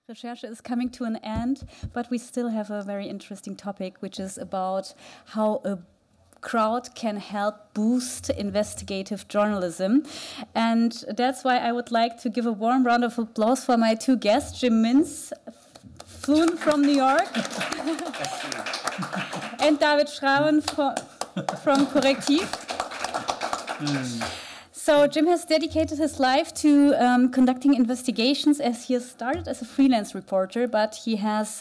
Recherche is coming to an end, but we still have a very interesting topic, which is about how a crowd can help boost investigative journalism. And that's why I would like to give a warm round of applause for my two guests, Jim Mintz, flown from New York, and David Schraven from Correctiv. So Jim has dedicated his life to conducting investigations, as he has started as a freelance reporter, but he has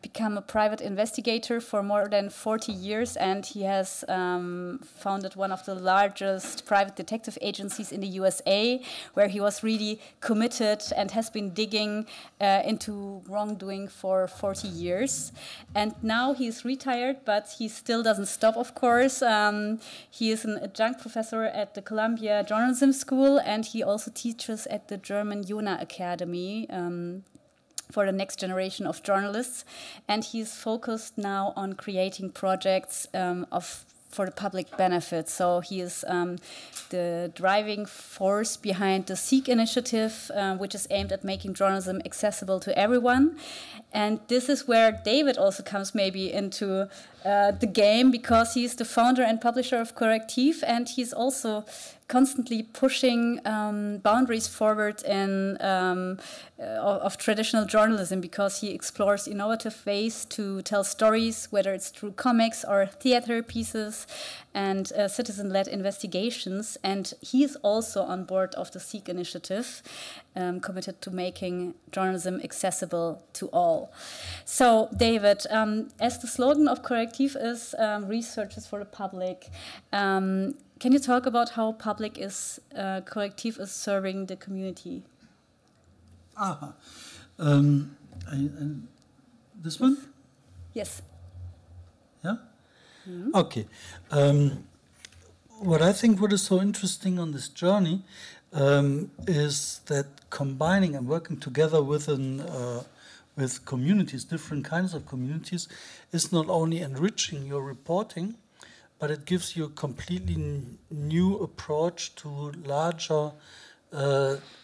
become a private investigator for more than 40 years, and he has founded one of the largest private detective agencies in the USA, where he was really committed and has been digging into wrongdoing for 40 years. And now he's retired, but he still doesn't stop, of course. He is an adjunct professor at the Columbia Journalism School, and he also teaches at the German Jona Academy for the next generation of journalists. And he's focused now on creating projects for the public benefit. So he is the driving force behind the SEEK initiative, which is aimed at making journalism accessible to everyone. And this is where David also comes maybe into the game, because he's the founder and publisher of Correctiv, and he's also constantly pushing boundaries forward in of traditional journalism, because he explores innovative ways to tell stories, whether it's through comics or theater pieces and citizen-led investigations. And he is also on board of the SEEK initiative, committed to making journalism accessible to all. So, David, as the slogan of Correctiv is research is for the public, can you talk about how Correctiv is serving the community? This one? Yes. Yeah? Mm-hmm. Okay. What I think what is so interesting on this journey is that combining and working together with communities, different kinds of communities, is not only enriching your reporting, but it gives you a completely new approach to larger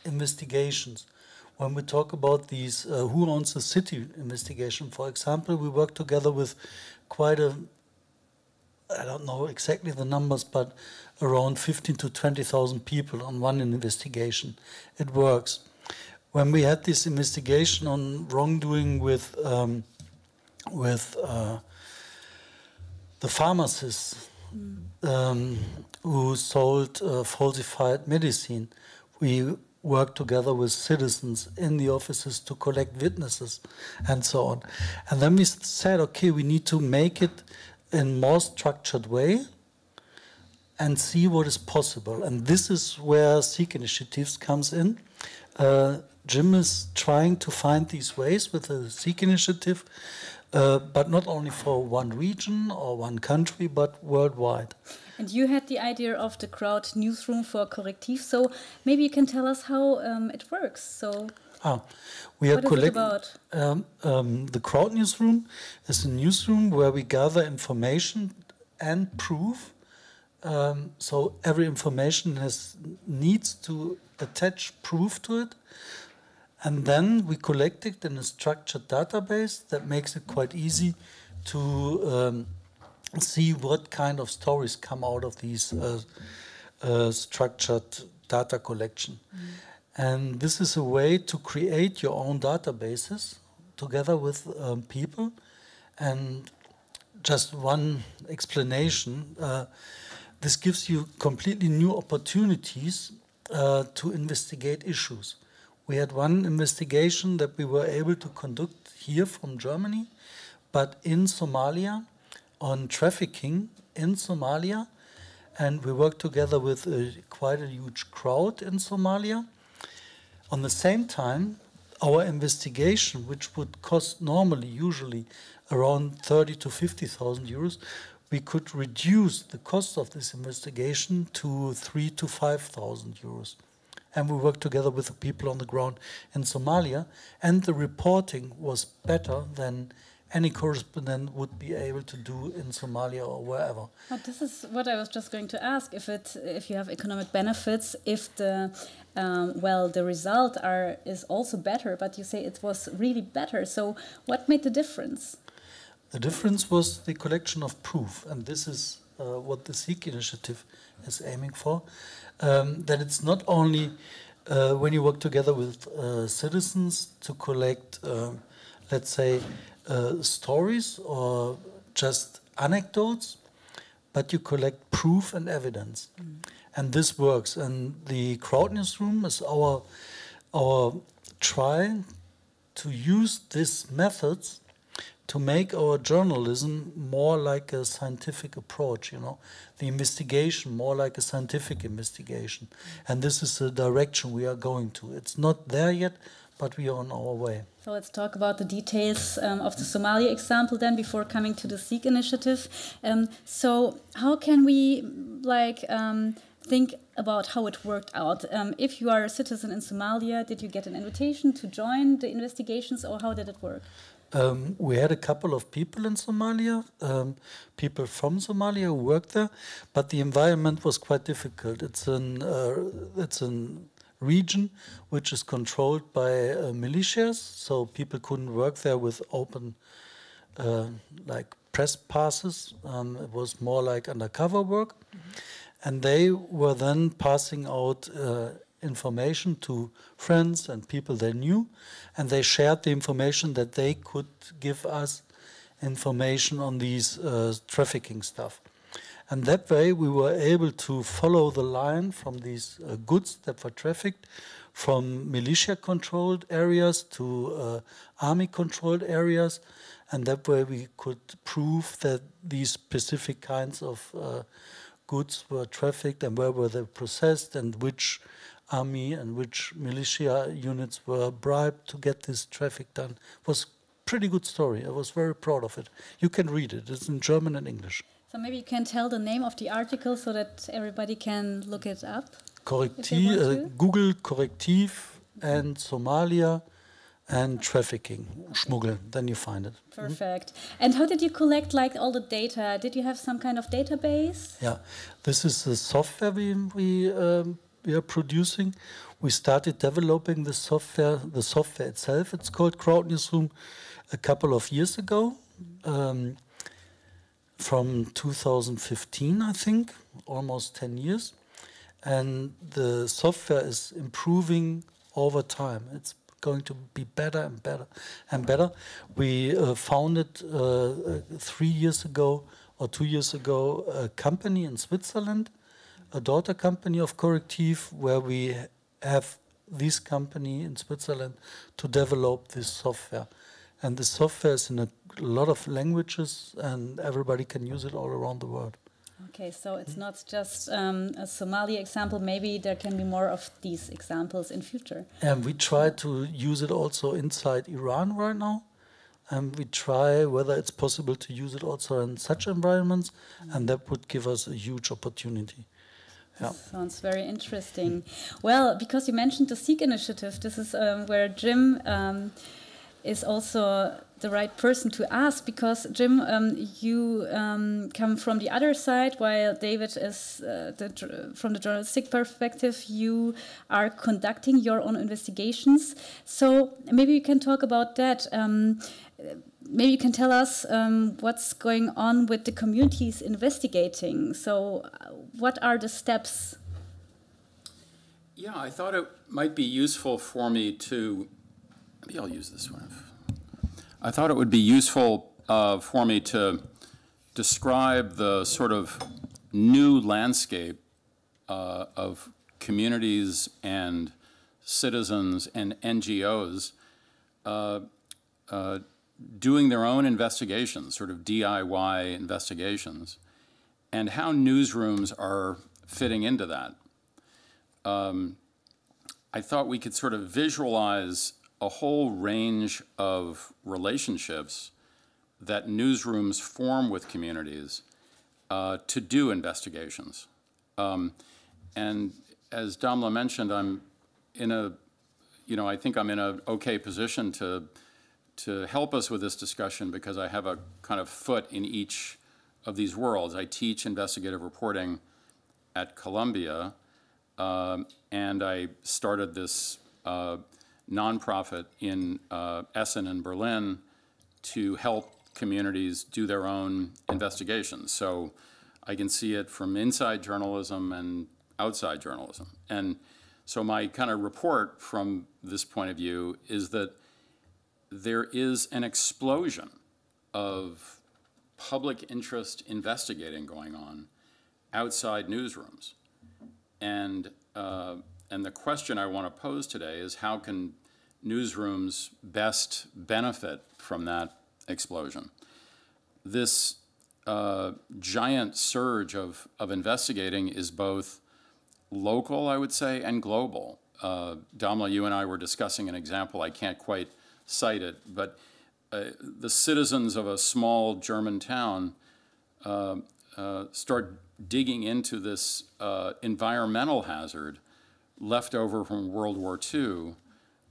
investigations. When we talk about these Who Owns the City investigation, for example, we work together with quite I don't know exactly the numbers, but around 15 to 20,000 people on one investigation. It works. When we had this investigation on wrongdoing with the pharmacists who sold falsified medicine, we worked together with citizens in the offices to collect witnesses and so on. And then we said, okay, we need to make it in more structured way and see what is possible. And this is where SEEK initiatives comes in. Jim is trying to find these ways with the SEEK initiative, but not only for one region or one country, but worldwide. And you had the idea of the crowd newsroom for Correctiv, so maybe you can tell us how it works. So, we are what is it about? The crowd newsroom is a newsroom where we gather information and proof. So every information needs to attach proof to it. And then we collect it in a structured database that makes it quite easy to see what kind of stories come out of these structured data collection. And this is a way to create your own databases together with people. And just one explanation, this gives you completely new opportunities to investigate issues. We had one investigation that we were able to conduct here from Germany, but in Somalia, on trafficking in Somalia. And we worked together with quite a huge crowd in Somalia. On the same time, our investigation, which would cost normally, usually, around 30 to 50,000 euros, we could reduce the cost of this investigation to 3,000 to 5,000 euros. And we worked together with the people on the ground in Somalia, and the reporting was better than any correspondent would be able to do in Somalia or wherever. But this is what I was just going to ask: if you have economic benefits, if the the result is also better, but you say it was really better. So what made the difference? The difference was the collection of proof, and this is what the SEEK initiative is aiming for. That it's not only when you work together with citizens to collect, let's say, stories or just anecdotes, but you collect proof and evidence. And this works. And the Crowd Newsroom is our try to use these methods to make our journalism more like a scientific approach, you know, the investigation more like a scientific investigation. And this is the direction we are going to. It's not there yet, but we are on our way. So let's talk about the details of the Somalia example then before coming to the SEEK initiative. So how can we think about how it worked out? If you are a citizen in Somalia, did you get an invitation to join the investigations, or how did it work? We had a couple of people in Somalia, people from Somalia who worked there, but the environment was quite difficult. It's a region which is controlled by militias, so people couldn't work there with open press passes. It was more like undercover work. And they were then passing out information to friends and people they knew, and they shared the information that they could give us information on these trafficking stuff. And that way we were able to follow the line from these goods that were trafficked from militia-controlled areas to army-controlled areas, and that way we could prove that these specific kinds of goods were trafficked and where were they processed and which army and which militia units were bribed to get this traffic done. It was a pretty good story. I was very proud of it. You can read it. It's in German and English. So maybe you can tell the name of the article so that everybody can look it up. Google Korrektiv and Somalia and trafficking, Schmuggel, then you find it. Perfect. And how did you collect all the data? Did you have some kind of database? Yeah, this is the software we are producing. We started developing the software itself. It's called Crowd Newsroom a couple of years ago, from 2015, I think, almost 10 years. And the software is improving over time. It's going to be better and better and better. We founded 3 years ago or 2 years ago a company in Switzerland, a daughter company of Korrektiv, where we have this company in Switzerland to develop this software. And the software is in a lot of languages and everybody can use it all around the world. Okay, so it's not just a Somali example, maybe there can be more of these examples in future. And we try to use it also inside Iran right now. And we try whether it's possible to use it also in such environments, and that would give us a huge opportunity. Yeah. Sounds very interesting. Well, because you mentioned the SEEK initiative, this is where Jim is also the right person to ask, because Jim, you come from the other side, while David is from the journalistic perspective. You are conducting your own investigations. So maybe you can talk about that. Maybe you can tell us what's going on with the communities investigating. So what are the steps? Yeah, I thought it might be useful for me to, maybe I'll use this one. I thought it would be useful for me to describe the sort of new landscape of communities and citizens and NGOs doing their own investigations, sort of DIY investigations, and how newsrooms are fitting into that. I thought we could sort of visualize a whole range of relationships that newsrooms form with communities to do investigations. And as Damla mentioned, I'm in a, I think I'm in an okay position to to help us with this discussion, because I have a kind of foot in each of these worlds. I teach investigative reporting at Columbia, and I started this nonprofit in Essen and Berlin to help communities do their own investigations. So I can see it from inside journalism and outside journalism. And so my kind of report from this point of view is that there is an explosion of public interest investigating going on outside newsrooms. And the question I want to pose today is, how can newsrooms best benefit from that explosion? This giant surge of investigating is both local, I would say, and global. Damla, you and I were discussing an example. I can't quite cite it, but the citizens of a small German town start digging into this environmental hazard left over from World War II,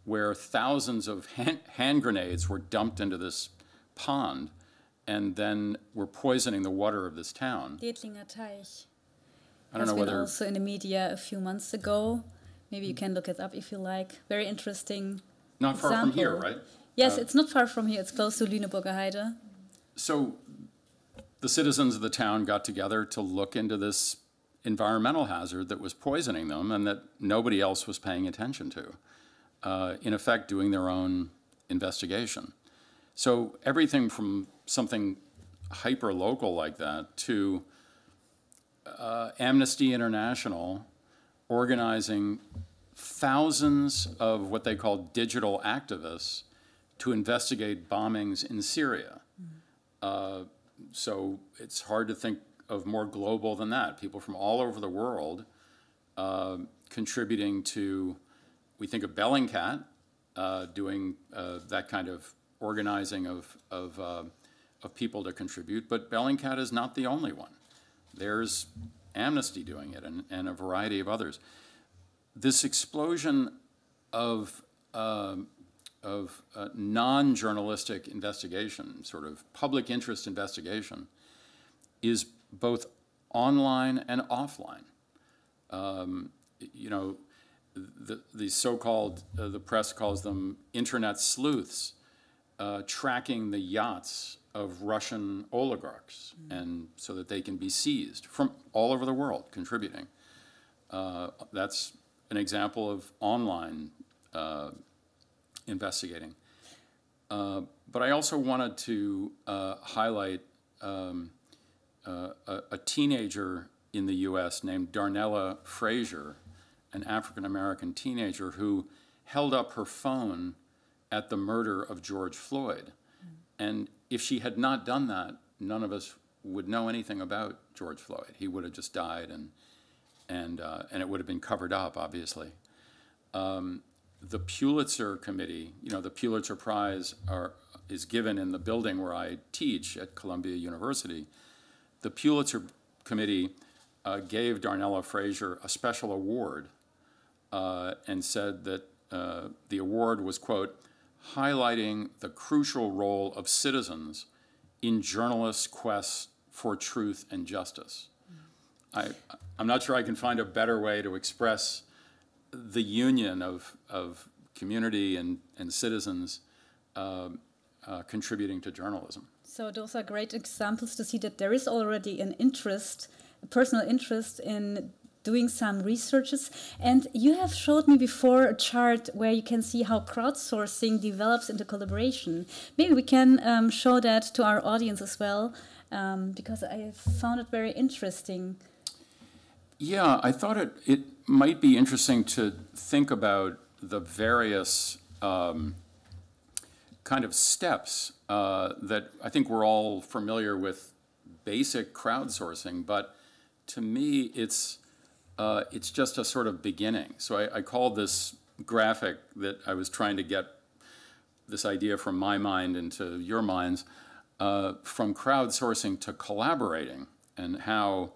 where thousands of hand grenades were dumped into this pond and then were poisoning the water of this town. Dedlinger Teich. I don't know whether... also in the media a few months ago. Maybe you can look it up if you like. Very interesting Not far example. from here, right? Yes, it's not far from here. It's close to Lüneburger Heide. So the citizens of the town got together to look into this environmental hazard that was poisoning them and that nobody else was paying attention to. In effect, doing their own investigation. So everything from something hyper-local like that to Amnesty International organizing thousands of what they call digital activists to investigate bombings in Syria. So it's hard to think of more global than that. People from all over the world contributing to, we think of Bellingcat doing that kind of organizing of people to contribute, but Bellingcat is not the only one. There's Amnesty doing it and a variety of others. This explosion of non-journalistic investigation, sort of public interest investigation, is both online and offline. You know, the so-called, the press calls them internet sleuths, tracking the yachts of Russian oligarchs, and so that they can be seized from all over the world, contributing. That's an example of online investigating. But I also wanted to highlight a teenager in the US named Darnella Frazier, an African-American teenager who held up her phone at the murder of George Floyd. And if she had not done that, none of us would know anything about George Floyd. He would have just died, and it would have been covered up, obviously. The Pulitzer Committee, you know, the Pulitzer Prize is given in the building where I teach at Columbia University. The Pulitzer Committee gave Darnella Frazier a special award and said that the award was, quote, highlighting the crucial role of citizens in journalists' quest for truth and justice. I'm not sure I can find a better way to express the union of community and citizens contributing to journalism. So those are great examples to see that there is already an interest, a personal interest in doing some researches. And you have showed me before a chart where you can see how crowdsourcing develops into collaboration. Maybe we can show that to our audience as well, because I found it very interesting. Yeah, I thought it might be interesting to think about the various kind of steps that I think we're all familiar with basic crowdsourcing, but to me it's just a sort of beginning. So I called this graphic that I was trying to get this idea from my mind into your minds, from crowdsourcing to collaborating, and how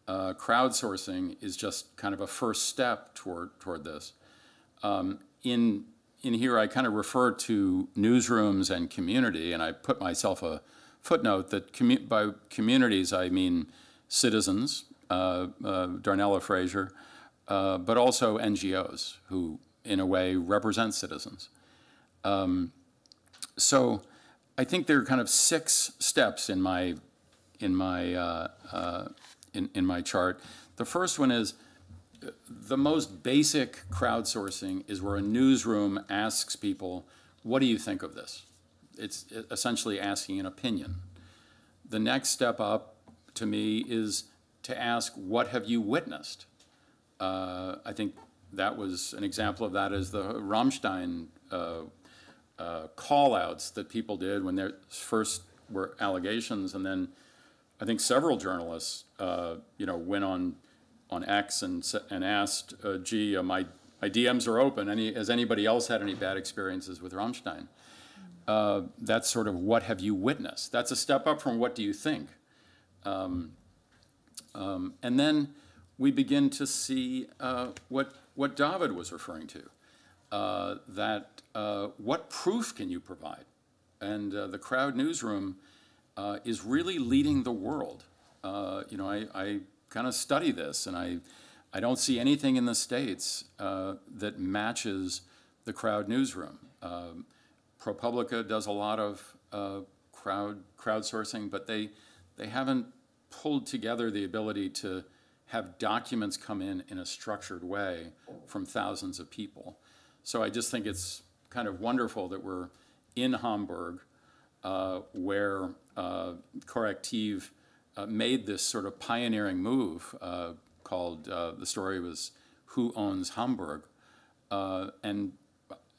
crowdsourcing is just kind of a first step toward this. In in here I kind of refer to newsrooms and community, and I put myself a footnote that by communities I mean citizens, Darnella Fraser, but also NGOs who, in a way, represent citizens. So I think there are kind of 6 steps in my chart. The first one is the most basic crowdsourcing is where a newsroom asks people, what do you think of this? It's essentially asking an opinion. The next step up, to me, is to ask, what have you witnessed? I think that was an example of that is the Rammstein call-outs that people did when there first were allegations, and then I think several journalists, went on X and asked, gee, my DMs are open. Has anybody else had any bad experiences with Rammstein? That's sort of what have you witnessed? That's a step up from what do you think? And then we begin to see what David was referring to, that what proof can you provide? And the Crowd newsroom is really leading the world. I kind of study this, and I don't see anything in the States that matches the Crowd newsroom. ProPublica does a lot of crowdsourcing, but they haven't pulled together the ability to have documents come in a structured way from thousands of people. So I just think it's kind of wonderful that we're in Hamburg, where Correctiv made this sort of pioneering move called, the story was Who Owns Hamburg? And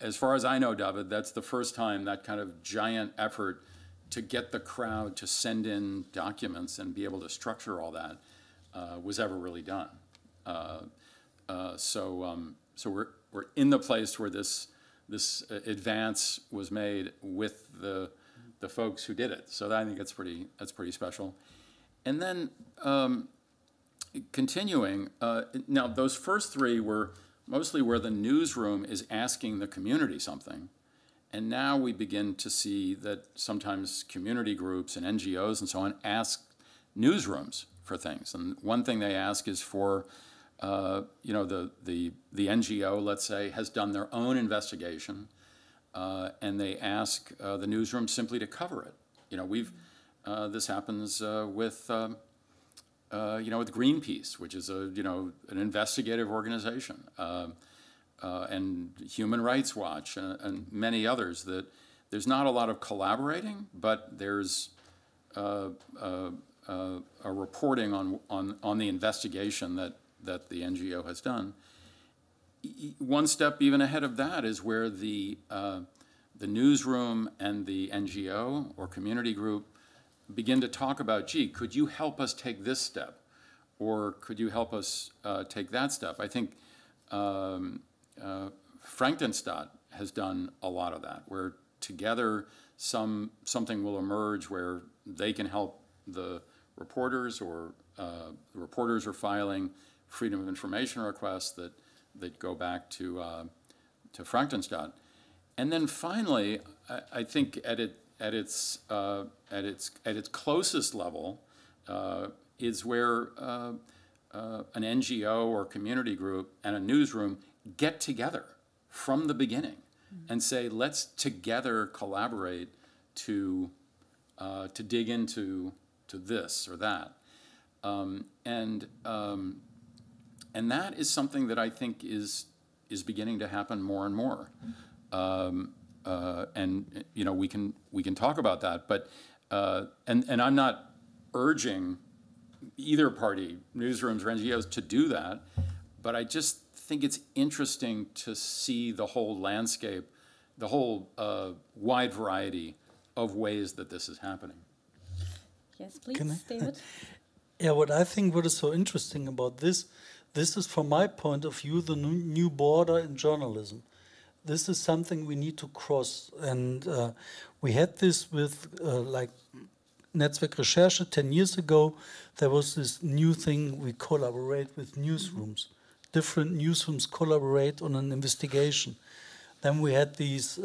as far as I know, David, that's the first time that kind of giant effort to get the Crowd to send in documents and be able to structure all that was ever really done. So we're in the place where this advance was made with the folks who did it. So I think that's pretty special. And then continuing, now those first 3 were mostly where the newsroom is asking the community something. And now we begin to see that sometimes community groups and NGOs and so on ask newsrooms for things. And one thing they ask is for, the NGO, let's say, has done their own investigation, and they ask the newsroom simply to cover it. This happens with Greenpeace, which is an investigative organization, and Human Rights Watch, and many others. That there's not a lot of collaborating, but there's a reporting on the investigation that the NGO has done. One step even ahead of that is where the newsroom and the NGO or community group begin to talk about, gee, could you help us take this step? Or could you help us take that step? I think Frankenstadt has done a lot of that, where together something will emerge where they can help the reporters, or the reporters are filing freedom of information requests that go back to Frankenstadt. And then finally, I think at its closest level is where an NGO or community group and a newsroom get together from the beginning and say, let's together collaborate to dig into this or that. And that is something that I think is beginning to happen more and more. And we can talk about that, but and I'm not urging either party, newsrooms or NGOs, to do that, but I just think it's interesting to see the whole landscape, the whole wide variety of ways that this is happening. Yes, please, David. Yeah, what is so interesting about this is, from my point of view, the new border in journalism. This is something we need to cross, and we had this with like Netzwerk Recherche 10 years ago. There was this new thing, we collaborate with newsrooms. Different newsrooms collaborate on an investigation. Then we had these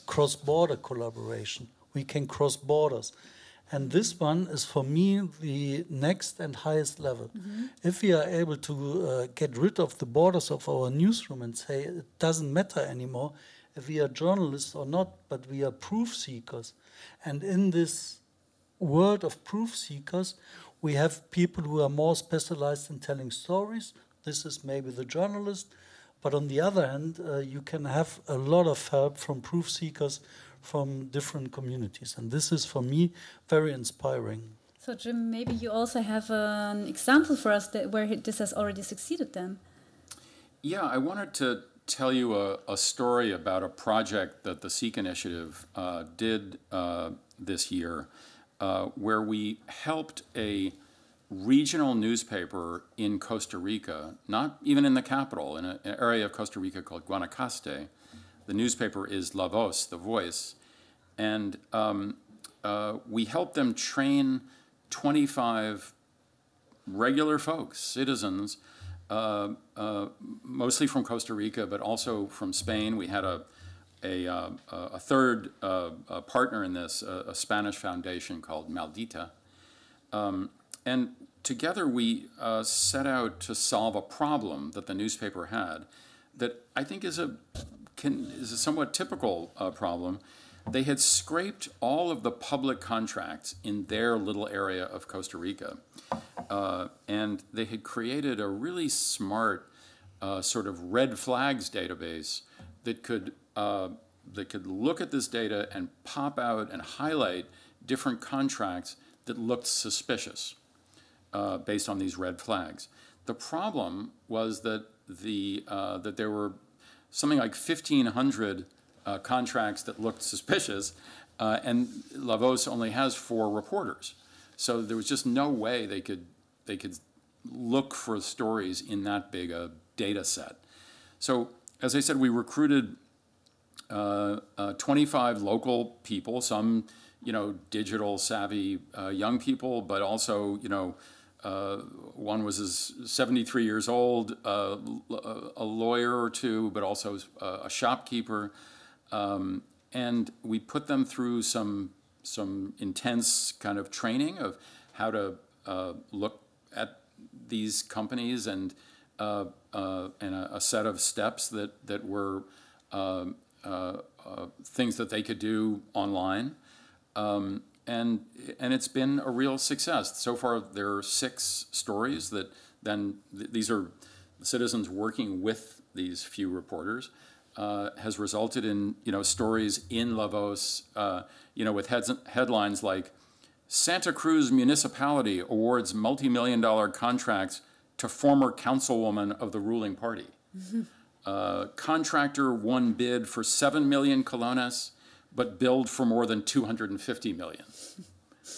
cross-border collaboration. We can cross borders. And this one is, for me, the next and highest level. If we are able to get rid of the borders of our newsroom and say it doesn't matter anymore if we are journalists or not, but we are proof seekers. And in this world of proof seekers, we have people who are more specialized in telling stories. This is maybe the journalist. But on the other hand, you can have a lot of help from proof seekers from different communities. And this is, for me, very inspiring. So, Jim, maybe you also have an example for us where this has already succeeded then. Yeah, I wanted to tell you a story about a project that the Seek Initiative did this year, where we helped a regional newspaper in Costa Rica, not even in the capital, in an area of Costa Rica called Guanacaste. The newspaper is La Voz, The Voice, and we helped them train 25 regular folks, citizens, mostly from Costa Rica, but also from Spain. We had a third partner in this, a Spanish foundation called Maldita. And together we set out to solve a problem that the newspaper had that I think is a somewhat typical problem. They had scraped all of the public contracts in their little area of Costa Rica. And they had created a really smart sort of red flags database that could look at this data and pop out and highlight different contracts that looked suspicious based on these red flags. The problem was that that there were something like 1,500 contracts that looked suspicious, and La Voz only has 4 reporters. So there was just no way they could look for stories in that big a data set. So as I said, we recruited 25 local people, some digital savvy young people, but also one was 73 years old, a lawyer or two, but also a shopkeeper, and we put them through some intense kind of training of how to look at these companies and a set of steps that were things that they could do online. And it's been a real success. So far, there are 6 stories that then, these are citizens working with these few reporters, has resulted in, stories in La Voz, with headlines like, Santa Cruz Municipality awards multi-million-dollar contracts to former councilwoman of the ruling party. Contractor won bid for 7 million colones, but billed for more than 250 million.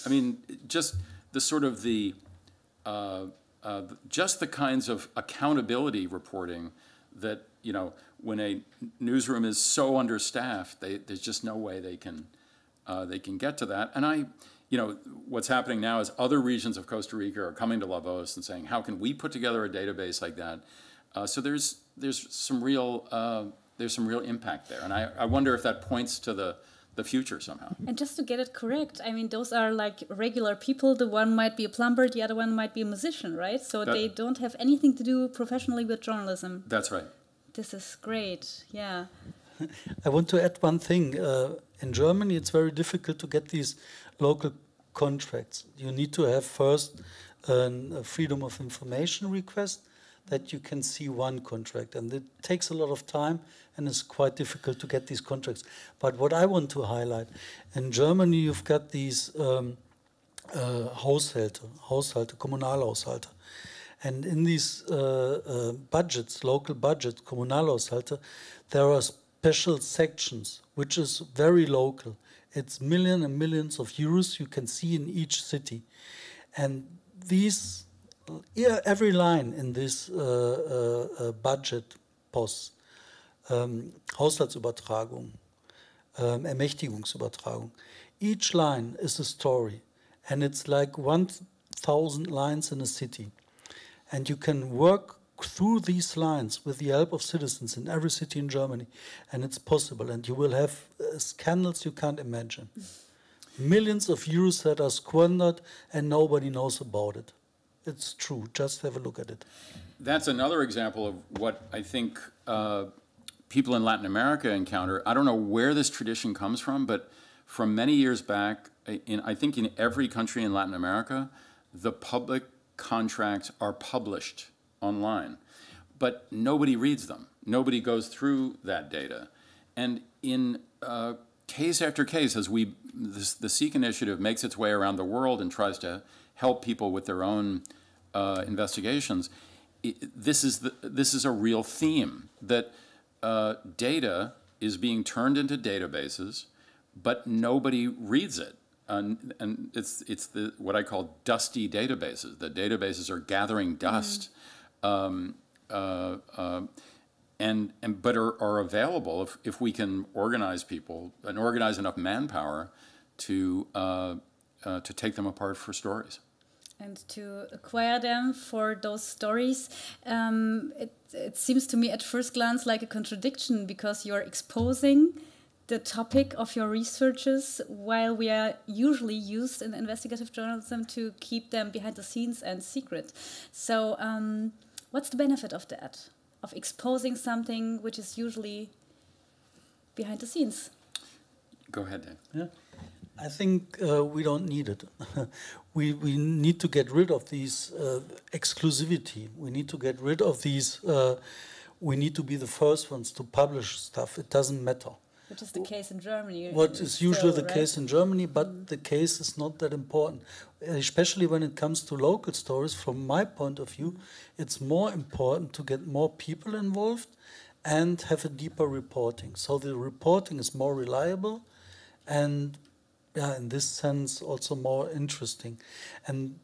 I mean, just the sort of just the kinds of accountability reporting that, when a newsroom is so understaffed, there's just no way they can get to that. And what's happening now is other regions of Costa Rica are coming to La Voz and saying, how can we put together a database like that? So there's some real impact there, and I wonder if that points to the future somehow. And just to get it correct, I mean, those are like regular people. The one might be a plumber, the other one might be a musician, right? So they don't have anything to do professionally with journalism. That's right. This is great, yeah. I want to add one thing. In Germany, it's very difficult to get these local contracts. You need to have first a freedom of information request that you can see one contract. And it takes a lot of time and it's quite difficult to get these contracts. But what I want to highlight, in Germany you've got these Haushalte, Kommunalhaushalte. And in these budgets, local budgets, Kommunalhaushalte, there are special sections, which is very local. It's millions and millions of euros you can see in each city. And these, every line in this budget post, Haushaltsübertragung, Ermächtigungsübertragung, each line is a story. And it's like 1,000 lines in a city. And you can work through these lines with the help of citizens in every city in Germany, and it's possible. And you will have scandals you can't imagine. Millions of euros that are squandered and nobody knows about it. It's true. Just have a look at it. That's another example of what I think people in Latin America encounter. I don't know where this tradition comes from, but from many years back, I think in every country in Latin America, the public contracts are published online, but nobody reads them. Nobody goes through that data. And in case after case, as the Seek initiative makes its way around the world and tries to help people with their own investigations, this is a real theme, that data is being turned into databases, but nobody reads it. And it's what I call dusty databases. The databases are gathering dust, but are available if we can organize people and organize enough manpower to take them apart for stories. And to acquire them for those stories, it seems to me at first glance like a contradiction, because you're exposing the topic of your researches, while we are usually used in investigative journalism to keep them behind the scenes and secret. So what's the benefit of that, of exposing something which is usually behind the scenes? Go ahead, Dave. Yeah. I think we don't need it. we need to get rid of these exclusivity. We need to get rid of these, we need to be the first ones to publish stuff. It doesn't matter. Which is the case in Germany. What is usually the right? case in Germany, but the case is not that important. Especially when it comes to local stories, from my point of view, it's more important to get more people involved and have a deeper reporting. So the reporting is more reliable and, yeah, in this sense, also more interesting. And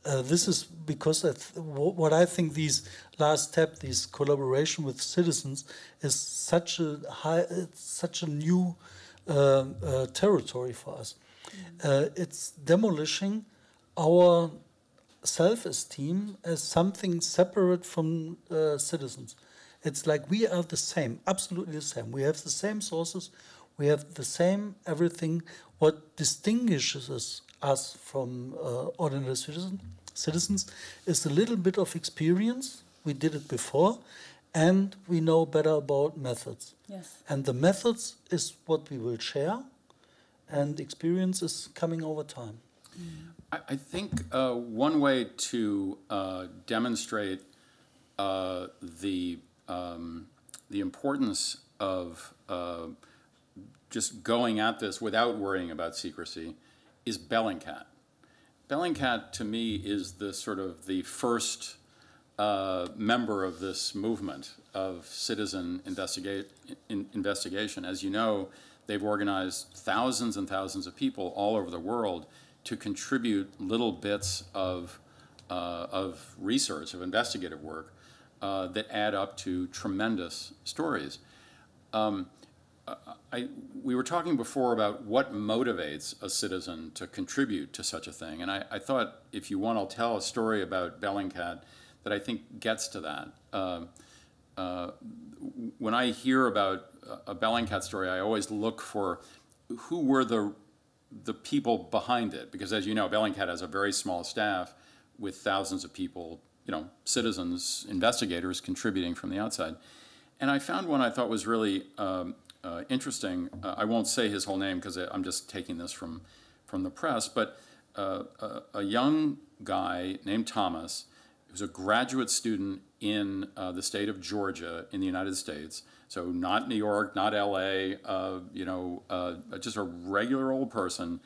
this is because what I think these last step, this collaboration with citizens, is such a new territory for us. It's demolishing our self-esteem as something separate from citizens. It's like we are the same, absolutely the same. We have the same sources, we have the same everything. What distinguishes us from ordinary citizens is a little bit of experience. We did it before, and we know better about methods. Yes. And the methods is what we will share, and experience is coming over time. I think one way to demonstrate the importance of just going at this without worrying about secrecy is Bellingcat. Bellingcat, to me, is the sort of the first member of this movement of citizen investigation. As you know, they've organized thousands and thousands of people all over the world to contribute little bits of research, of investigative work, that add up to tremendous stories. We were talking before about what motivates a citizen to contribute to such a thing, and I thought, if you want, I'll tell a story about Bellingcat that I think gets to that. When I hear about a Bellingcat story, I always look for who were the people behind it, because as you know, Bellingcat has a very small staff with thousands of people, citizens, investigators contributing from the outside. And I found one I thought was really interesting. I won't say his whole name because I'm just taking this from the press, but a young guy named Thomas, who's a graduate student in the state of Georgia in the United States, so not New York, not LA, just a regular old person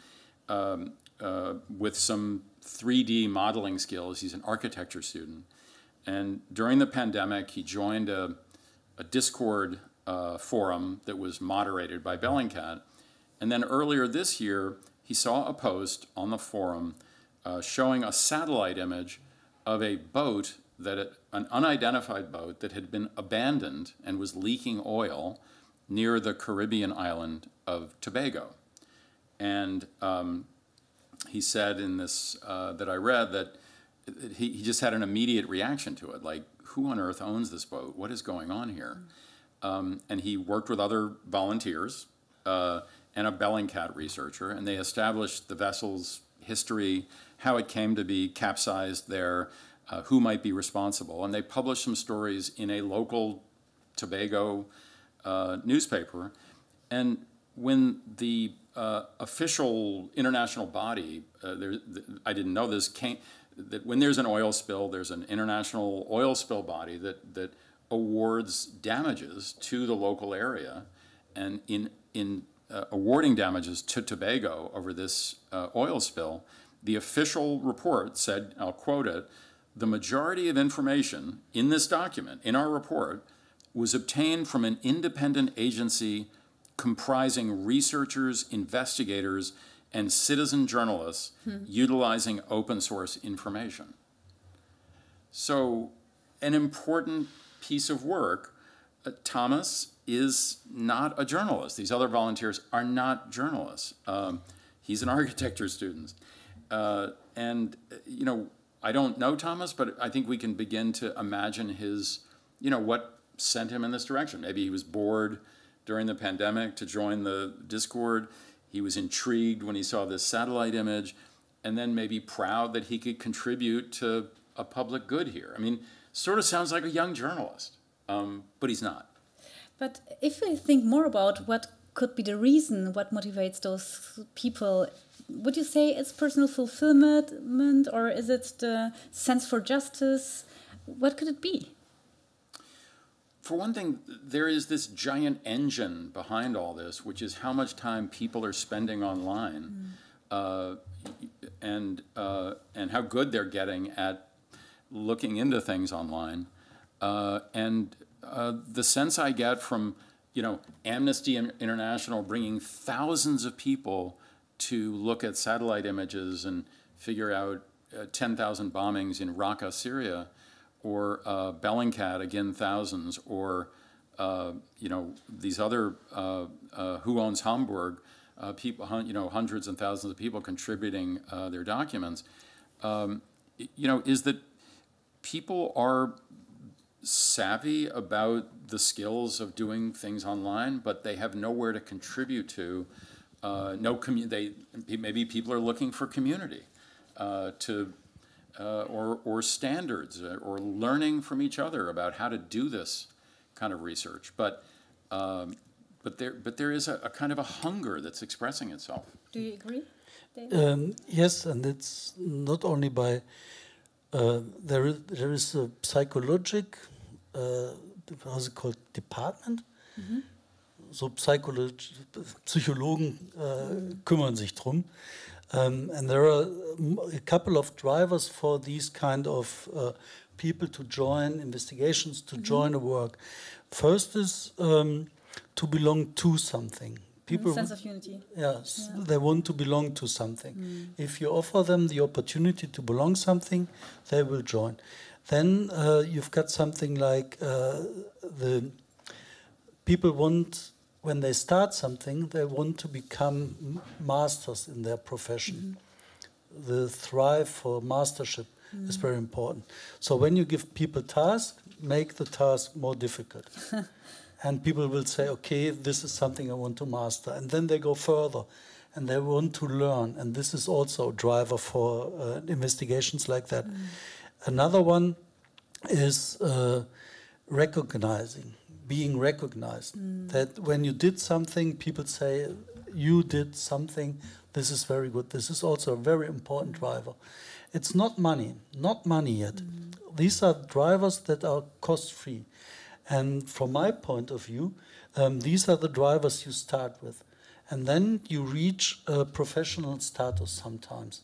with some 3D modeling skills. He's an architecture student. And during the pandemic, he joined a Discord forum that was moderated by Bellingcat. And then earlier this year, he saw a post on the forum showing a satellite image of a boat, an unidentified boat that had been abandoned and was leaking oil near the Caribbean island of Tobago. And he said in this, that I read, that he just had an immediate reaction to it, like, who on earth owns this boat? What is going on here? And he worked with other volunteers and a Bellingcat researcher, and they established the vessel's history, how it came to be capsized there, who might be responsible. And they published some stories in a local Tobago newspaper. And when the official international body, I didn't know this, that when there's an oil spill, there's an international oil spill body that awards damages to the local area. And in awarding damages to Tobago over this oil spill, the official report said, I'll quote it, "The majority of information in this document, in our report, was obtained from an independent agency comprising researchers, investigators, and citizen journalists utilizing open source information." So an important piece of work. Thomas is not a journalist. These other volunteers are not journalists. He's an architecture student. And, you know, I don't know Thomas, but I think we can begin to imagine his, you know, what sent him in this direction. Maybe he was bored during the pandemic to join the Discord. He was intrigued when he saw this satellite image, and then maybe proud that he could contribute to a public good here. I mean, sort of sounds like a young journalist, but he's not. But if we think more about what could be the reason, what motivates those people, would you say it's personal fulfillment, or is it the sense for justice? What could it be? For one thing, there is this giant engine behind all this, which is how much time people are spending online, and how good they're getting at looking into things online, the sense I get from, you know, Amnesty International bringing thousands of people to look at satellite images and figure out 10,000 bombings in Raqqa, Syria, or Bellingcat, again, thousands, or, you know, these other, Who Owns Hamburg, people, you know, hundreds and thousands of people contributing their documents, you know, is that people are savvy about the skills of doing things online, but they have nowhere to contribute to. Maybe people are looking for community, or standards, or learning from each other about how to do this kind of research. But there is a kind of a hunger that's expressing itself. Do you agree, David? Yes, and it's not only by there is a psychologic how's it called, department. So Psychologen kümmern sich drum. And there are a couple of drivers for these kind of people to join investigations, to join a work. First is to belong to something. People, sense of unity. Yes, yeah. They want to belong to something. If you offer them the opportunity to belong something, they will join. Then you've got something like the people want, when they start something, they want to become masters in their profession. The thrive for mastership is very important. So when you give people tasks, make the task more difficult. And people will say, okay, this is something I want to master. And then they go further and they want to learn. And this is also a driver for investigations like that. Another one is recognizing, being recognized. That when you did something, people say, you did something, this is very good. This is also a very important driver. It's not money yet. These are drivers that are cost-free. And from my point of view, these are the drivers you start with. And then you reach a professional status sometimes.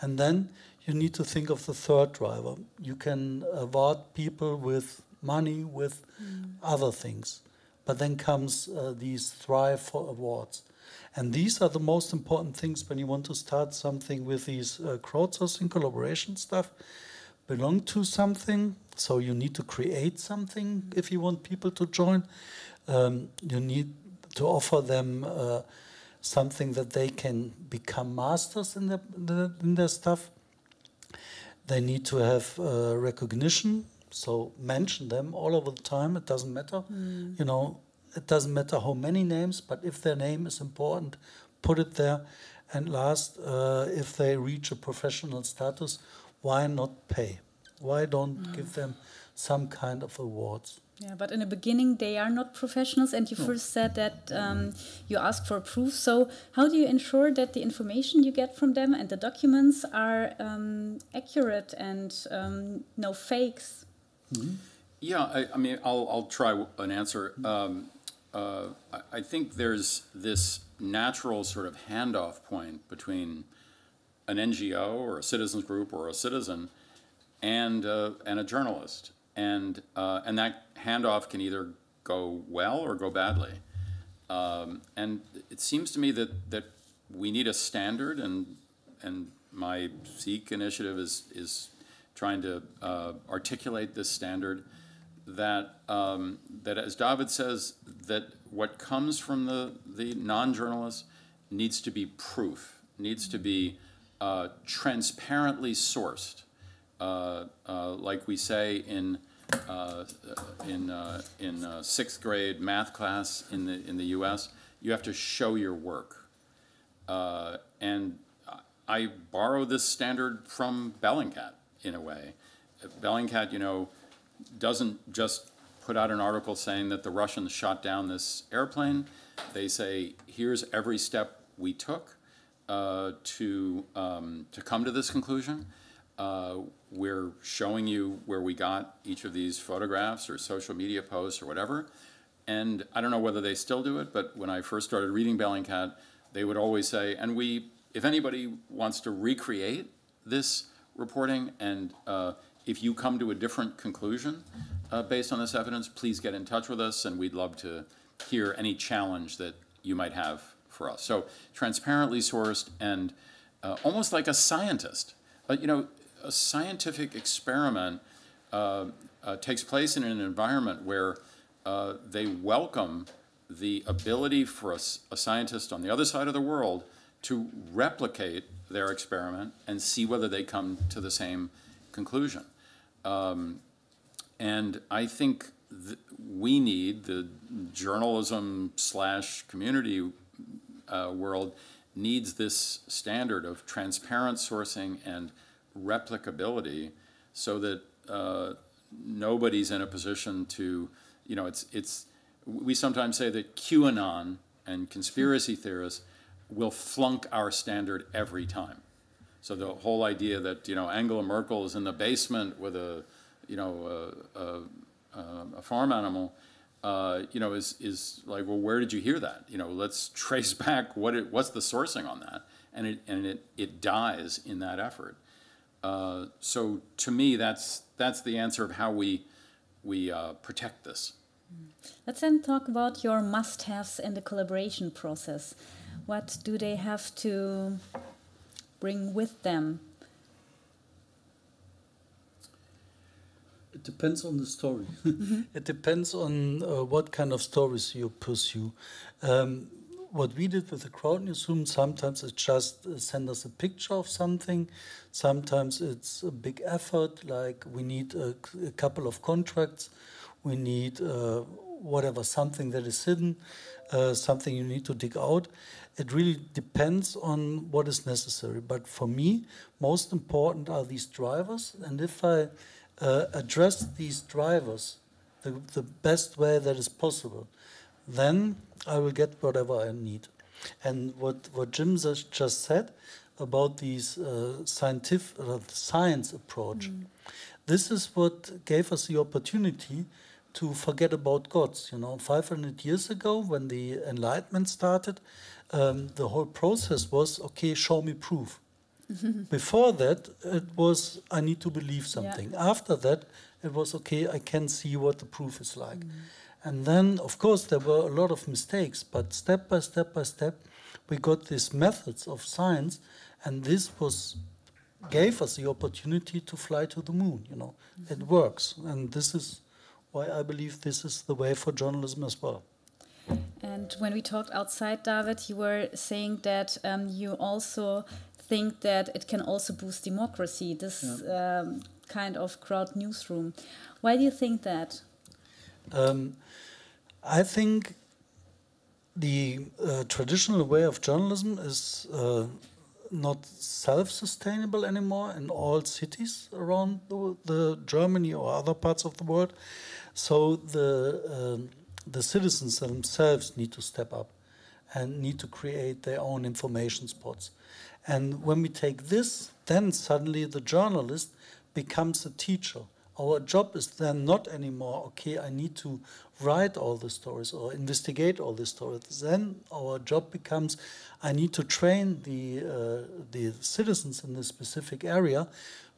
And then you need to think of the third driver. You can award people with money, with other things. But then comes these thrive for awards. And these are the most important things when you want to start something with these crowdsourcing collaboration stuff. Belong to something, so you need to create something if you want people to join. You need to offer them something that they can become masters in their stuff. They need to have recognition, so mention them all over the time. It doesn't matter, you know, it doesn't matter how many names, but if their name is important, put it there. And last, if they reach a professional status, why not pay? Why don't give them some kind of awards? Yeah, but in the beginning they are not professionals, and you first said that you ask for proof. So how do you ensure that the information you get from them and the documents are accurate and no fakes? Yeah, I mean, I'll try an answer. I think there's this natural sort of handoff point between an NGO or a citizens group or a citizen and a journalist, and that handoff can either go well or go badly. And it seems to me that we need a standard, and my SEEK initiative is trying to articulate this standard. That as David says, that what comes from the non-journalist needs to be proof, needs to be transparently sourced, like we say in sixth grade math class in the U.S. You have to show your work, and I borrow this standard from Bellingcat in a way. Bellingcat, you know, doesn't just put out an article saying that the Russians shot down this airplane. They say, here's every step we took to come to this conclusion. We're showing you where we got each of these photographs or social media posts or whatever. And I don't know whether they still do it, but when I first started reading Bellingcat, they would always say, and if anybody wants to recreate this reporting, and if you come to a different conclusion based on this evidence, please get in touch with us, and we'd love to hear any challenge that you might have for us. So transparently sourced and almost like a scientist. You know, a scientific experiment takes place in an environment where they welcome the ability for a scientist on the other side of the world to replicate their experiment and see whether they come to the same conclusion. And I think we need, the journalism / community world needs this standard of transparent sourcing and replicability, so that nobody's in a position to, you know, we sometimes say that QAnon and conspiracy theorists will flunk our standard every time. So the whole idea that, you know, Angela Merkel is in the basement with a farm animal, you know, is like, well, where did you hear that? You know, let's trace back what's the sourcing on that, and it dies in that effort. So to me, that's the answer of how we protect this. Let's then talk about your must-haves in the collaboration process. What do they have to bring with them? It depends on the story. It depends on what kind of stories you pursue. What we did with the crowd newsroom, sometimes it's just send us a picture of something. Sometimes it's a big effort, like we need a couple of contracts. We need something that is hidden, something you need to dig out. It really depends on what is necessary. But for me, most important are these drivers. And if I address these drivers the best way that is possible, then I will get whatever I need. And what Jim just said about these science approach, this is what gave us the opportunity to forget about gods. You know, 500 years ago, when the Enlightenment started, the whole process was, okay, show me proof. Before that, it was, I need to believe something. Yeah. After that, it was, okay, I can see what the proof is like. And then, of course, there were a lot of mistakes, but step by step by step, we got these methods of science, and this gave us the opportunity to fly to the moon. You know, it works, and this is why I believe this is the way for journalism as well. And when we talked outside, David, you were saying that you also think that it can also boost democracy, this kind of crowd newsroom. Why do you think that? I think the traditional way of journalism is not self-sustainable anymore in all cities around the Germany or other parts of the world. So the citizens themselves need to step up and need to create their own information spots. And when we take this, then suddenly the journalist becomes a teacher. Our job is then not anymore, okay, I need to write all the stories or investigate all the stories. Then our job becomes, I need to train the citizens in this specific area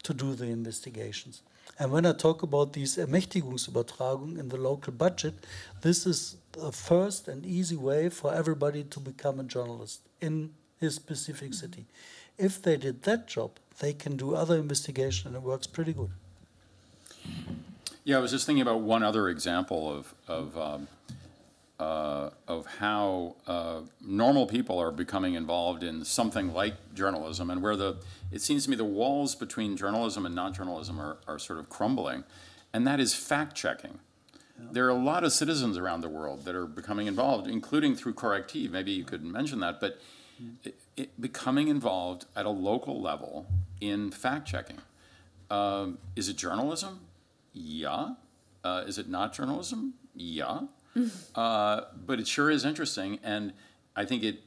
to do the investigations. And when I talk about these Ermächtigungsübertragungen in the local budget, this is the first and easy way for everybody to become a journalist in his specific city. If they did that job, they can do other investigation and it works pretty good. Yeah, I was just thinking about one other example of how normal people are becoming involved in something like journalism, and where it seems to me the walls between journalism and non-journalism are sort of crumbling, and that is fact-checking. Yeah. There are a lot of citizens around the world that are becoming involved, including through Correctiv. Maybe you could mention that, but becoming involved at a local level in fact-checking. Is it journalism? Yeah. Is it not journalism? Yeah. But it sure is interesting, and I think it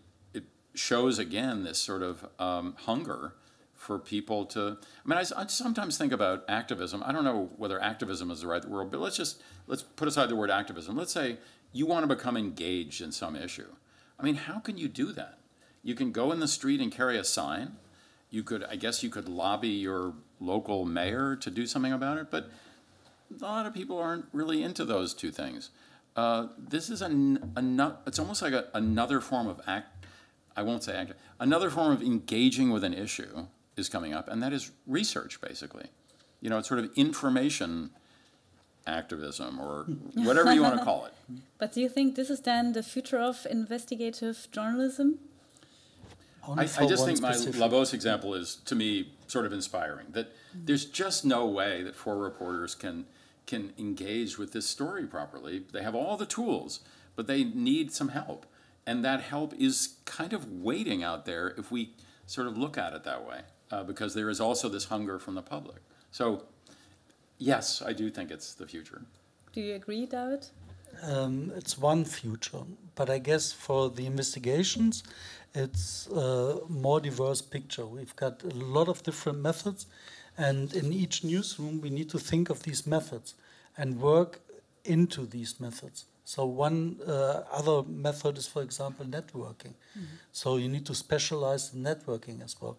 shows again this sort of hunger for people to. I mean, I sometimes think about activism. I don't know whether activism is the right word, but let's put aside the word activism. Let's say you want to become engaged in some issue. I mean, how can you do that? You can go in the street and carry a sign. I guess you could lobby your local mayor to do something about it, but a lot of people aren't really into those two things. This is it's almost like another form of another form of engaging with an issue is coming up, and that is research, basically. You know, it's sort of information activism, or whatever you want to call it. But do you think this is then the future of investigative journalism? I just think my Lavos example is, to me, sort of inspiring. That there's just no way that 4 reporters can engage with this story properly. They have all the tools, but they need some help. And that help is kind of waiting out there if we sort of look at it that way, because there is also this hunger from the public. So, yes, I do think it's the future. Do you agree, David? It's one future, but I guess for the investigations, it's a more diverse picture. We've got a lot of different methods, and in each newsroom we need to think of these methods and work into these methods. So one other method is, for example, networking. Mm-hmm. So you need to specialize in networking as well.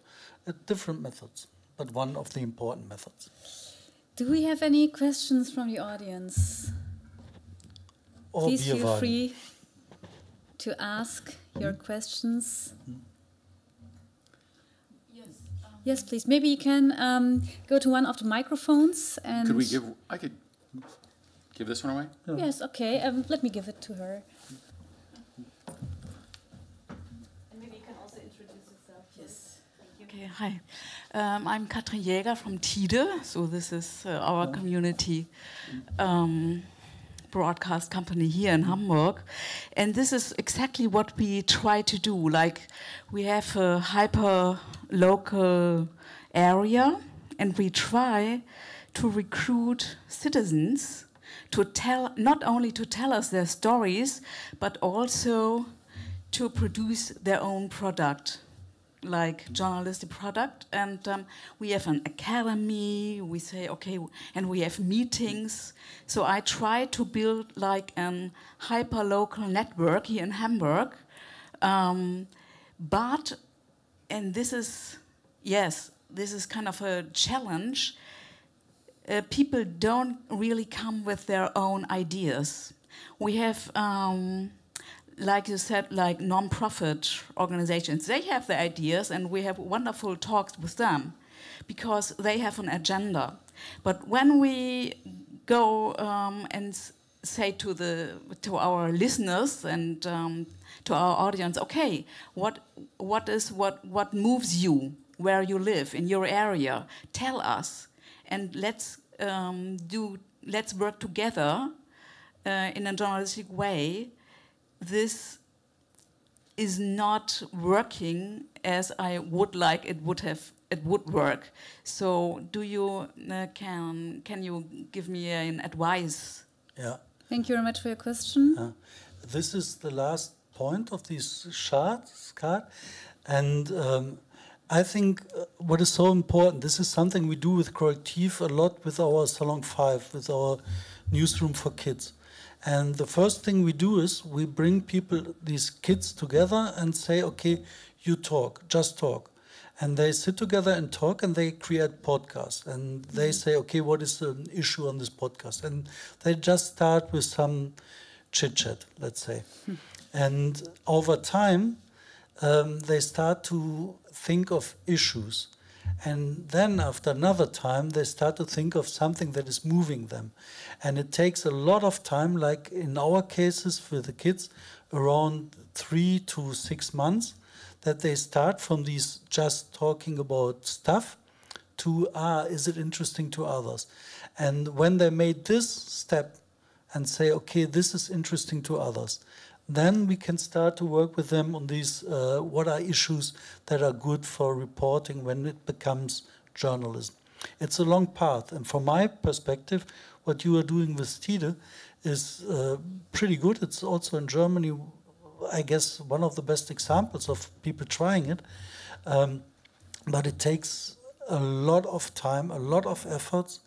Different methods, but one of the important methods. Do we have any questions from the audience? Or please feel free to ask your questions. Yes, please. Maybe you can go to one of the microphones and. I could give this one away? Yeah. Yes. Okay. Let me give it to her. And maybe you can also introduce yourself. Yes. Okay. Hi. I'm Katrin Jäger from Tide. So this is our community broadcast company here in Hamburg, and this is exactly what we try to do. Like, we have a hyper local area, and we try to recruit citizens to not only to tell us their stories, but also to produce their own product, like journalistic product. And we have an academy, we say, okay, and we have meetings. So I try to build like a hyper-local network here in Hamburg. And this is kind of a challenge. People don't really come with their own ideas. We have, like you said, like non-profit organizations. They have their ideas, and we have wonderful talks with them because they have an agenda. But when we go and say to our listeners and to our audience, okay, what moves you where you live, in your area. Tell us, and let's work together in a journalistic way. This is not working as I would like it would work. So, do you can you give me an advice? Yeah. Thank you very much for your question. This is the last point of this card, and I think what is so important, this is something we do with Correctiv a lot with our Salon 5, with our newsroom for kids. And the first thing we do is we bring these kids together and say, okay, you talk, just talk. And they sit together and talk, and they create podcasts. And they say, okay, what is the issue on this podcast? And they just start with some chit-chat, let's say. And over time, they start to think of issues. And then after another time, they start to think of something that is moving them. And it takes a lot of time, like in our cases with the kids, around 3 to 6 months, that they start from these just talking about stuff to, is it interesting to others? And when they made this step and say, okay, this is interesting to others, then we can start to work with them on these, what are issues that are good for reporting when it becomes journalism. It's a long path, and from my perspective, what you are doing with Tide is pretty good. It's also in Germany, I guess, one of the best examples of people trying it. But it takes a lot of time, a lot of efforts.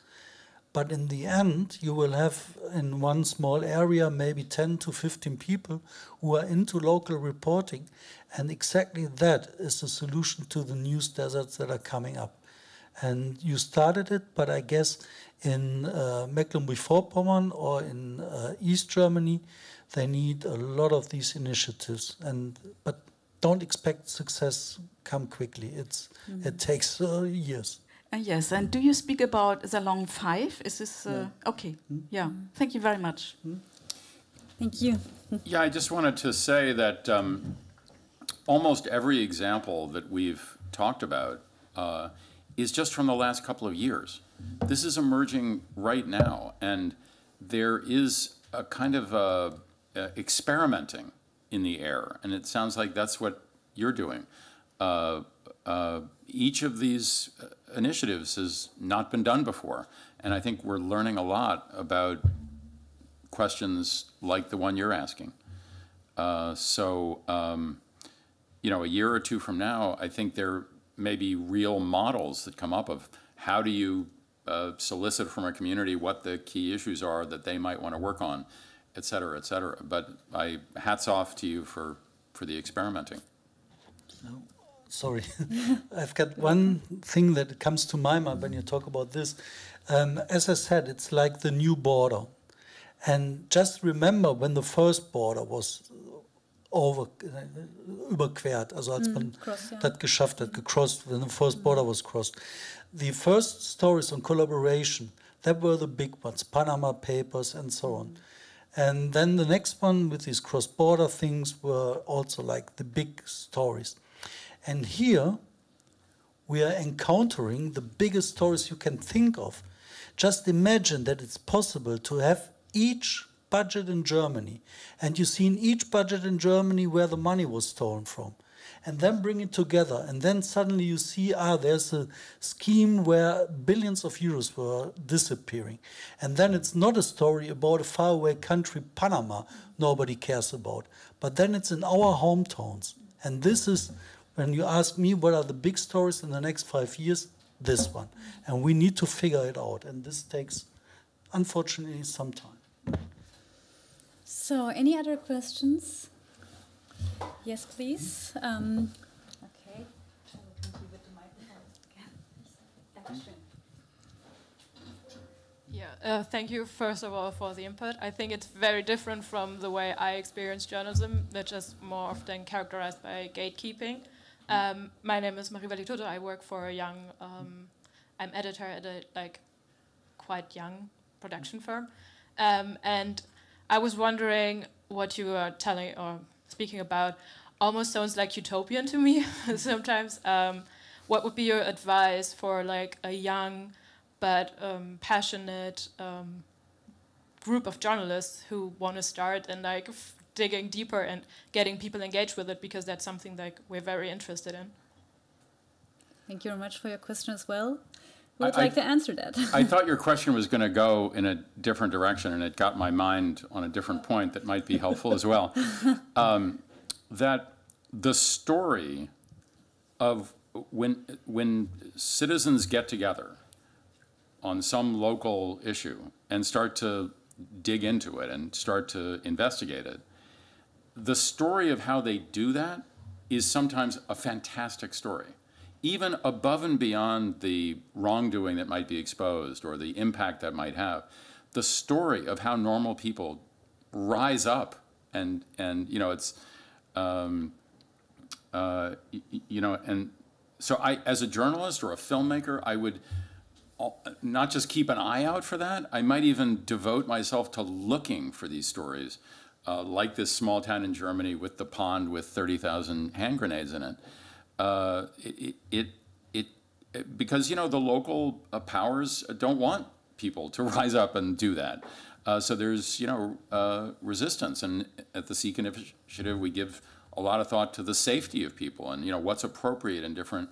But in the end, you will have in one small area maybe 10 to 15 people who are into local reporting. And exactly that is the solution to the news deserts that are coming up. And you started it, but I guess in Mecklenburg-Vorpommern or in East Germany, they need a lot of these initiatives. But don't expect success come quickly. It takes years. Yes, and do you speak about Salon 5? Is this okay? Yeah, thank you very much. Thank you. Yeah, I just wanted to say that almost every example that we've talked about is just from the last couple of years. This is emerging right now, and there is a kind of experimenting in the air, and it sounds like that's what you're doing. Each of these initiatives has not been done before, and I think we're learning a lot about questions like the one you're asking. You know, a year or two from now, I think there may be real models that come up of how do you solicit from a community what the key issues are that they might want to work on, et cetera, et cetera. But hats off to you for the experimenting. Sorry, I've got one thing that comes to my mind when you talk about this. As I said, it's like the new border. And just remember when the first border was überquert, also als man das geschafft hat, gecrossed, when the first border was crossed. The first stories on collaboration, that were the big ones, Panama Papers and so on. And then the next one with these cross-border things were also like the big stories. And here we are encountering the biggest stories you can think of. Just imagine that it's possible to have each budget in Germany, and you see in each budget in Germany where the money was stolen from, and then bring it together, and then suddenly you see, there's a scheme where billions of euros were disappearing. And then it's not a story about a faraway country, Panama, nobody cares about, but then it's in our hometowns. And this is, when you ask me what are the big stories in the next 5 years, this one. And we need to figure it out, and this takes, unfortunately, some time. So, any other questions? Yes, please. Okay. Yeah, thank you first of all for the input. I think it's very different from the way I experience journalism, which is more often characterized by gatekeeping. My name is Marie Toto. I work for a young, I'm editor at a quite young production firm. And I was wondering what you are telling or speaking about almost sounds like utopian to me sometimes. what would be your advice for like a young but passionate group of journalists who want to start and like digging deeper and getting people engaged with it, because that's something like we're very interested in? Thank you very much for your question as well. Who would like to answer that? I thought your question was going to go in a different direction, and it got my mind on a different point that might be helpful as well. That the story of when citizens get together on some local issue and start to dig into it and start to investigate it, the story of how they do that is sometimes a fantastic story. Even above and beyond the wrongdoing that might be exposed or the impact that might have, the story of how normal people rise up and you know, it's, you know, and so I, as a journalist or a filmmaker, I would not just keep an eye out for that, I might even devote myself to looking for these stories, like this small town in Germany with the pond with 30,000 hand grenades in it. Because, you know, the local powers don't want people to rise up and do that. So there's, you know, resistance. And at the Seek Initiative, we give a lot of thought to the safety of people and, you know, what's appropriate in different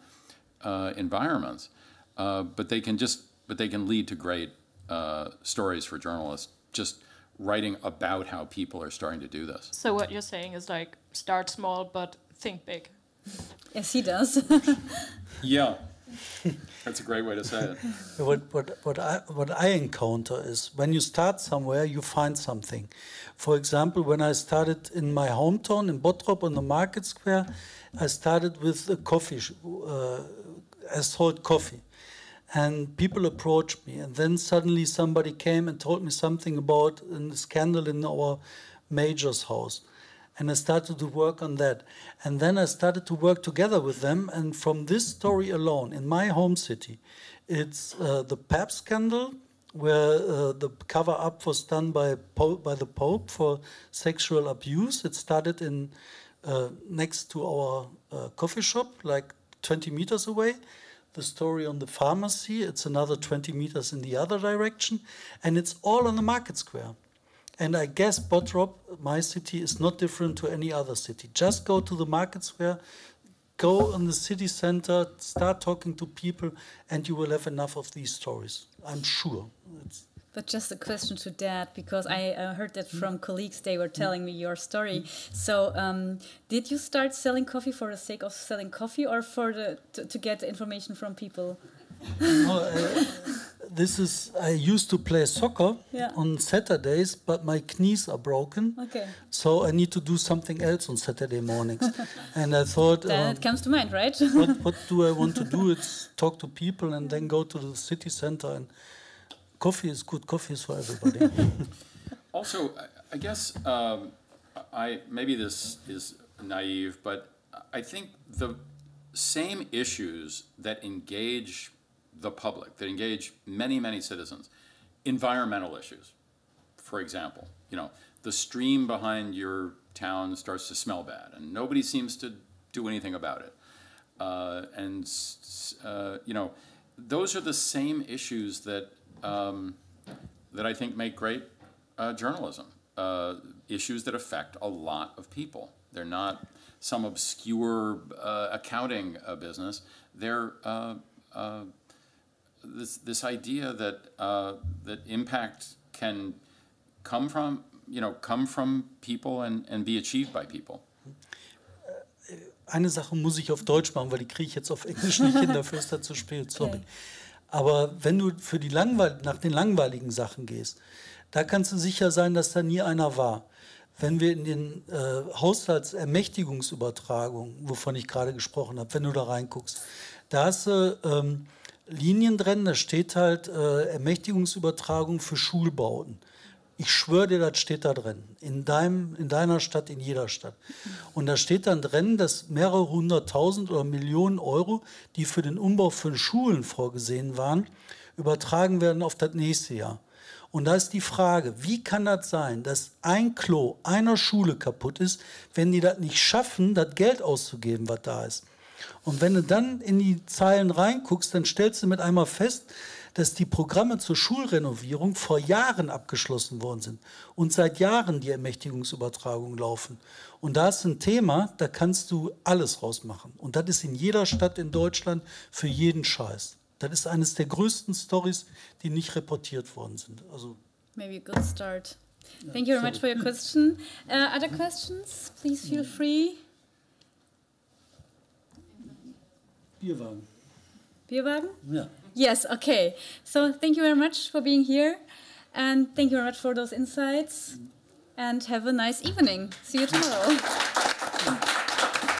environments. But they can lead to great stories for journalists, just writing about how people are starting to do this. So what you're saying is like, start small, but think big. Yes, he does. Yeah, that's a great way to say it. What I encounter is when you start somewhere, you find something. For example, when I started in my hometown in Bottrop on the Market Square, I started with a coffee, I sold coffee. And people approached me, and then suddenly somebody came and told me something about a scandal in our major's house. And I started to work on that. And then I started to work together with them. And from this story alone, in my home city, it's the Pabst scandal, where the cover-up was done by the Pope for sexual abuse. It started in next to our coffee shop, like 20 meters away. The story on the pharmacy, it's another 20 meters in the other direction. And it's all on the Market Square. And I guess Bottrop, my city, is not different to any other city. Just go to the Market Square, go in the city center, start talking to people, and you will have enough of these stories. I'm sure. But just a question to that, because I heard that from colleagues, they were telling me your story. So did you start selling coffee for the sake of selling coffee, or for to get information from people? No, I used to play soccer on Saturdays, but my knees are broken. Okay. So I need to do something else on Saturday mornings. And I thought... Then it comes to mind, right? what do I want to do? It's talk to people and then go to the city center. And coffee is good. Coffee is for everybody. Also, I guess, maybe this is naive, but I think the same issues that engage the public, that engage many, many citizens, environmental issues, for example, you know, the stream behind your town starts to smell bad and nobody seems to do anything about it. You know, those are the same issues that I think make great journalism, issues that affect a lot of people. They're not some obscure accounting business. They're this idea that impact can come from people and be achieved by people. Eine Sache muss ich auf Deutsch machen, weil die kriege ich jetzt auf Englisch nicht hin, dafür ist das zu spät, sorry. Okay. Aber wenn du für die nach den langweiligen Sachen gehst, da kannst du sicher sein, dass da nie einer war. Wenn wir in den Haushaltsermächtigungsübertragungen, wovon ich gerade gesprochen habe, wenn du da reinguckst, da hast du Linien drin, da steht halt Ermächtigungsübertragung für Schulbauten. Ich schwöre dir, das steht da drin. In deiner Stadt, in jeder Stadt. Und da steht dann drin, dass mehrere 100.000 oder Millionen Euro, die für den Umbau von Schulen vorgesehen waren, übertragen werden auf das nächste Jahr. Und da ist die Frage, wie kann das sein, dass ein Klo einer Schule kaputt ist, wenn die das nicht schaffen, das Geld auszugeben, was da ist? Und wenn du dann in die Zahlen reinguckst, dann stellst du mit einmal fest, dass die Programme zur Schulrenovierung vor Jahren abgeschlossen worden sind und seit Jahren die Ermächtigungsübertragungen laufen. Und da ist ein Thema, da kannst du alles rausmachen. Und das ist in jeder Stadt in Deutschland für jeden Scheiß. Das ist eines der größten Stories, die nicht reportiert worden sind. Also maybe a good start. Thank you very much for your question. Other questions? Please feel free. Bierwagen. Bierwagen? Ja. Yes, okay. So thank you very much for being here. And thank you very much for those insights. And have a nice evening. See you tomorrow.